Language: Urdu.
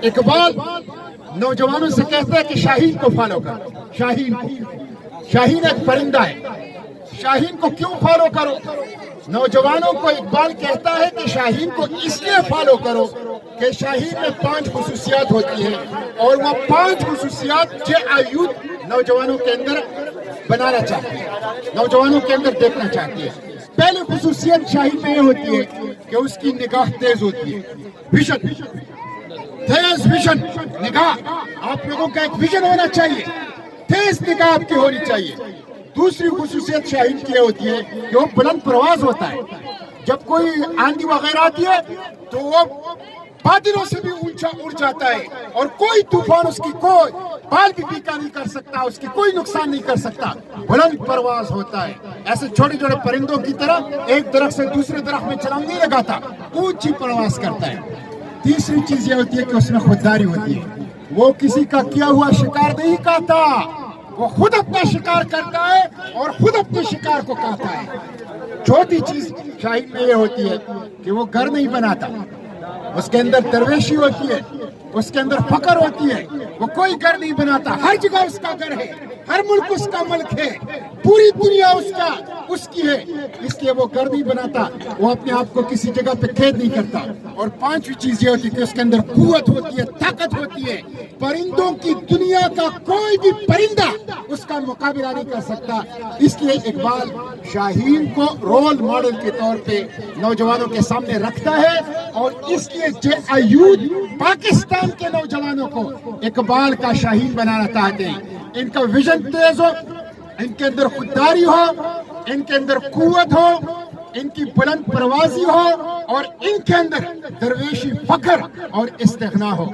اقبال نوجوانوں سے کہتا ہے کہ شاہین کو فالو کرو. شاہین ایک پرندہ ہے. شاہین کو کیوں فالو کرو؟ نوجوانوں کو اقبال کہتا ہے کہ شاہین کو اس لیے فالو کرو کہ شاہین میں 5 خصوصیات ہوتی ہیں اور وہ 5 خصوصیات یوتھ نوجوانوں کے اندر بنانا چاہتی ہے, نوجوانوں کے اندر دیکھنا چاہتی ہے. پہلی خصوصیت شاہین میں یہ ہوتی ہے کہ اس کی نگاہ تیز ہوتی ہے. ویژن, تیز ویژن, نگاہ. آپ لوگوں کا ایک ویژن ہونا چاہیے, تیز نگاہ آپ کی ہونی چاہیے. دوسری خصوصیت شاہین کی ہوتی ہے کہ وہ بلند پرواز ہوتا ہے. جب کوئی آندھی وغیرہ آتی ہے تو وہ بادلوں سے بھی اونچا اڑ جاتا ہے اور کوئی طوفان اس کی کوئی بال بھی پیکا نہیں کر سکتا, اس کی کوئی نقصان نہیں کر سکتا. بلند پرواز ہوتا ہے. ایسے چھوٹے چھوٹے پرندوں کی طرح ایک درخت سے دوسرے درخت میں چھلانگ نہیں لگاتا, اونچی پرواز کرتا ہے. تیسری چیز یہ ہوتی ہے کہ اس میں خودداری ہوتی ہے. وہ کسی کا کیا ہوا شکار نہیں کھاتا, وہ خود اپنا شکار کرتا ہے اور خود اپنے شکار کو کھاتا ہے. چوتھی چیز شاہین میں یہ ہوتی ہے کہ وہ گھر نہیں بناتا, اس کے اندر درویشی ہوتی ہے, اس کے اندر فقر ہوتی ہے. وہ کوئی گھر نہیں بناتا, ہر جگہ اس کا گھر ہے, ہر ملک اس کا ملک ہے, پوری دنیا اس کی ہے. اس لیے وہ گھر نہیں بناتا, وہ اپنے آپ کو کسی جگہ پہ قید نہیں کرتا. اور 5ویں چیز یہ ہوتی ہے کہ اس کے اندر قوت ہوتی ہے, طاقت ہوتی ہے. پرندوں کی دنیا کا کوئی بھی پرندہ اس کا مقابلہ نہیں کر سکتا. اس لیے اقبال شاہین کو رول ماڈل کے طور پہ نوجوانوں کے سامنے رکھتا ہے اور اس لیے یوتھ پاکستان کے نوجوانوں کو اقبال کا شاہین بنانا چاہتے ہیں. ان کا ویژن تیز ہو, ان کے اندر خودداری ہو, ان کے اندر قوت ہو, ان کی بلند پروازی ہو اور ان کے اندر درویشی فخر اور استغنا ہو.